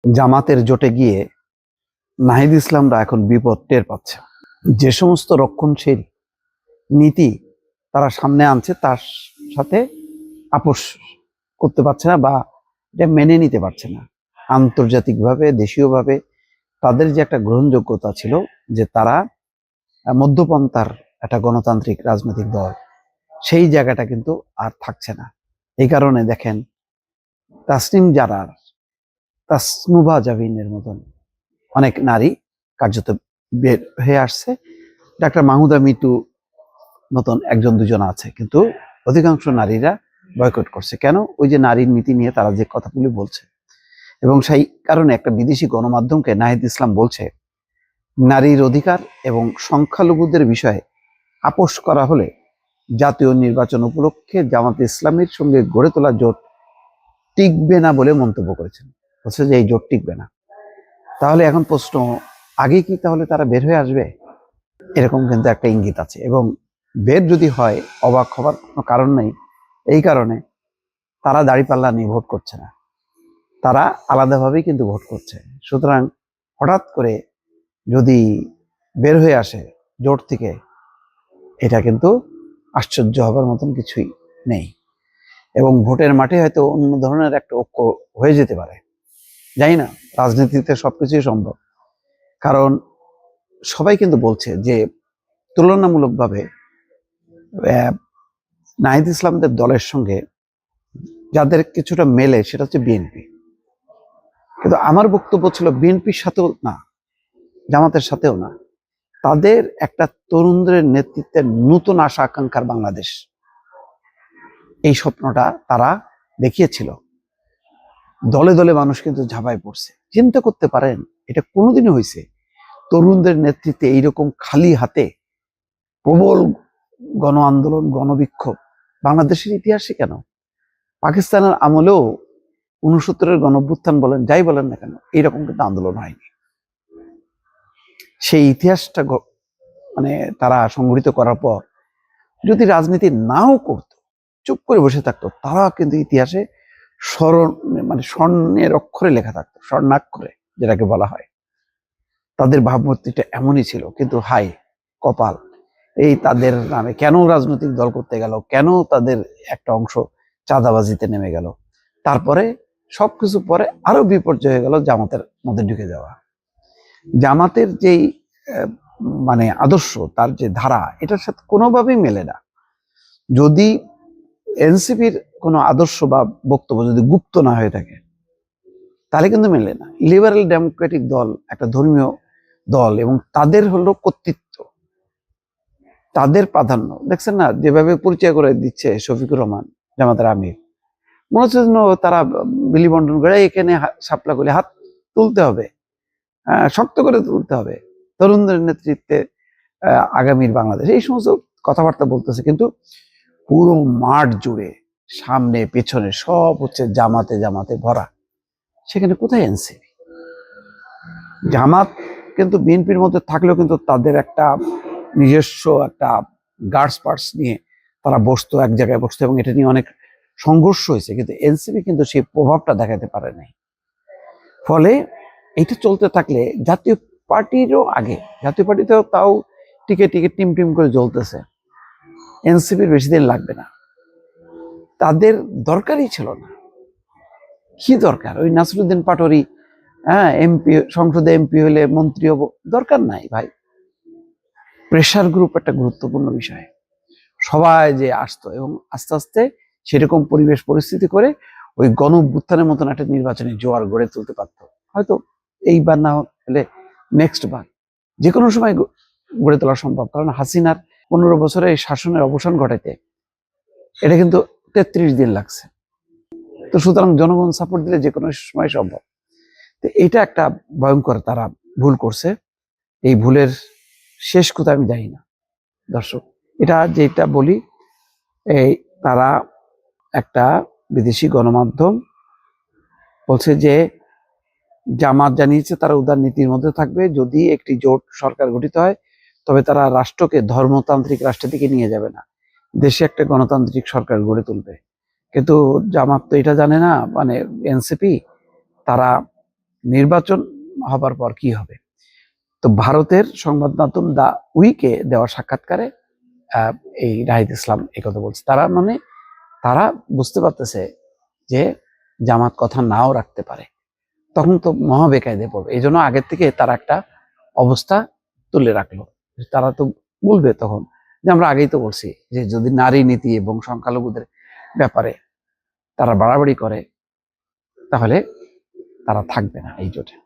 জামাতের জোটে গিয়ে নাহিদ ইসলামরা এখন বিপদ টের পাচ্ছে। যে সমস্ত রক্ষণশীল নীতি তারা সামনে আনছে তার সাথে আপোষ করতে পারছে না বা এটা মেনে নিতে পারছে না। আন্তর্জাতিকভাবে দেশীয়ভাবে তাদের যে একটা গ্রহণযোগ্যতা ছিল, যে তারা মধ্যপন্থার একটা গণতান্ত্রিক রাজনৈতিক দল, সেই জায়গাটা কিন্তু আর থাকছে না। এই কারণে দেখেন তাসনিম জারার, তাসনুভা জাভিনের মতন অনেক নারী কার্যত বের হয়ে আসছে। ডাক্তার মাহুদা মিটু মতন একজন দুজন আছে, কিন্তু অধিকাংশ নারীরা বয়কট করছে। কেন? ওই যে নারীর নীতি নিয়ে তারা যে কথাগুলি বলছে। এবং সেই কারণে একটা বিদেশি গণমাধ্যমকে নাহিদ ইসলাম বলছে, নারীর অধিকার এবং সংখ্যালঘুদের বিষয়ে আপোষ করা হলে জাতীয় নির্বাচন উপলক্ষে জামাতে ইসলামের সঙ্গে গড়ে তোলা জোট টিকবে না বলে মন্তব্য করেছেন। বলছে যে এই জোট টিকবে না। তাহলে এখন প্রশ্ন, আগে কি তাহলে তারা বের হয়ে আসবে? এরকম কিন্তু একটা ইঙ্গিত আছে। এবং বের যদি হয়, অবাক হবার কোনো কারণ নেই। এই কারণে তারা দাঁড়িপাল্লা নিয়ে ভোট করছে না, তারা আলাদাভাবেই কিন্তু ভোট করছে। সুতরাং হঠাৎ করে যদি বের হয়ে আসে জোট থেকে, এটা কিন্তু আশ্চর্য হবার মতন কিছুই নেই। এবং ভোটের মাঠে হয়তো অন্য ধরনের একটা ঐক্য হয়ে যেতে পারে, জানি না। রাজনীতিতে সবকিছুই সম্ভব। কারণ সবাই কিন্তু বলছে যে তুলনামূলকভাবে নাহিদ ইসলামদের দলের সঙ্গে যাদের কিছুটা মেলে সেটা হচ্ছে বিএনপি। কিন্তু আমার বক্তব্য ছিল বিএনপির সাথেও না, জামাতের সাথেও না, তাদের একটা তরুণদের নেতৃত্বের নতুন আশা আকাঙ্ক্ষার বাংলাদেশ, এই স্বপ্নটা তারা দেখিয়েছিল। দলে দলে মানুষ কিন্তু ঝাঁপায় পড়ছে। চিন্তা করতে পারেন, এটা কোনোদিনই হয়েছে তরুণদের নেতৃত্বে এইরকম খালি হাতে প্রবল গণ আন্দোলন, গণবিক্ষোভ বাংলাদেশের ইতিহাসে কেন? পাকিস্তানের আমলেও 69-এর গণঅভ্যুত্থান বলেন, যাই বলেন না কেন, এইরকম কিন্তু আন্দোলন হয়নি। সেই ইতিহাসটা মানে তারা সংগঠিত করার পর যদি রাজনীতি নাও করতো, চুপ করে বসে থাকতো, তারা কিন্তু ইতিহাসে স্মরণ মানে স্বর্ণের অক্ষরে লেখা থাকতো, স্বর্ণাক্ষরে যেটাকে বলা হয়। তাদের ভাবমূর্তিটা এমনই ছিল। কিন্তু হাই কপাল, এই তাদের নামে কেন রাজনৈতিক দল করতে গেল, কেন তাদের একটা অংশ চাঁদাবাজিতে নেমে গেল, তারপরে সবকিছু পরে আরো বিপর্যয় হয়ে গেল জামাতের মধ্যে ঢুকে যাওয়া। জামাতের যেই মানে আদর্শ, তার যে ধারা, এটার সাথে কোনোভাবেই মেলে না। যদি এনসিপির কোনো আদর্শ বা বক্তব্য যদি গুপ্ত না হয়ে থাকে, তাহলে কিন্তু মেলে না। লিবারেল ডেমোক্রেটিক দল একটা ধর্মীয় দল, এবং তাদের হলো কর্তৃত্ব, তাদের প্রাধান্য। দেখছেন না যেভাবে পরিচয় করে দিচ্ছে শফিকুর রহমান, জামাতের আমির। মনে হচ্ছে যেন তারা বিলি বন্টন করে এখানে সাপলা করে হাত তুলতে হবে, শক্ত করে তুলতে হবে, তরুণদের নেতৃত্বে আগামীর বাংলাদেশ, এই সমস্ত কথাবার্তা বলতেছে। কিন্তু পুরো মাঠ জুড়ে সামনে পেছনে সব হচ্ছে জামাতে জামাতে ভরা। সেখানে কোথায় এনসিপি? জামাত কিন্তু বিএনপির মধ্যে থাকলেও কিন্তু তাদের একটা নিজস্ব একটা গার্ডস পার্টস নিয়ে তারা বসতো, এক জায়গায় বসতো, এবং এটা নিয়ে অনেক সংঘর্ষ হয়েছে। কিন্তু এনসিপি কিন্তু সেই প্রভাবটা দেখাতে পারে নাই। ফলে এটা চলতে থাকলে জাতীয় পার্টিরও আগে, জাতীয় পার্টিতেও তাও টিকে টিকে টিম টিম করে জ্বলতেছে, এনসিপির বেশি দিন লাগবে না। তাদের দরকারই ছিল না। কি দরকার ওই নাসিরুদ্দিন পাটোয়ারি, এমপি, সংসদে এমপি হলে মন্ত্রী হবো, দরকার নাই ভাই। প্রেশার গ্রুপ একটা গুরুত্বপূর্ণ বিষয়। সবাই যে আসতো এবং আস্তে আস্তে সেরকম পরিবেশ পরিস্থিতি করে ওই গণ অভ্যুত্থানের মতন একটা নির্বাচনী জোয়ার গড়ে তুলতে পারতো। হয়তো এইবার না হলে নেক্সট বার যে কোনো সময় গড়ে তোলা সম্ভব। কারণ হাসিনার 15 বছরের শাসনের অবসান ঘটাইতে এটা কিন্তু 33 দিন লাগছে। তো সুতরাং জনগণ সাপোর্ট দিলে যে কোনো সময় সম্ভব। তো এটা একটা ভয়ঙ্কর তারা ভুল করছে। এই ভুলের শেষ কোথায় আমি জানি না দর্শক। এটা যেটা বলি, এই তারা একটা বিদেশি গণমাধ্যম বলছে যে জামাত জানিয়েছে তারা উদার নীতির মধ্যে থাকবে, যদি একটি জোট সরকার গঠিত হয় তবে তারা রাষ্ট্রকে ধর্মতান্ত্রিক রাষ্ট্রের দিকে নিয়ে যাবে না, দেশে একটা গণতান্ত্রিক সরকার গড়ে তুলবে। কিন্তু জামাত তো এটা জানে না, মানে এনসিপি তারা নির্বাচন হবার পর কি হবে। তো ভারতের সংবাদ মাধ্যম দা উইকে দেওয়া সাক্ষাৎকারে এই রাহিদ ইসলাম এই কথা বলছে। তারা বুঝতে পারতেছে যে জামাত কথা নাও রাখতে পারে, তখন তো মহা বেকায়দায় পড়বে। এই জন্য আগের থেকে তারা একটা অবস্থা তুলে রাখলো। তারা তো বলবে তখন যে আমরা আগেই তো বলছি যে যদি নারী নীতি এবং সংখ্যালঘুদের ব্যাপারে তারা বাড়াবাড়ি করে তাহলে তারা থাকবে না এই জোটে।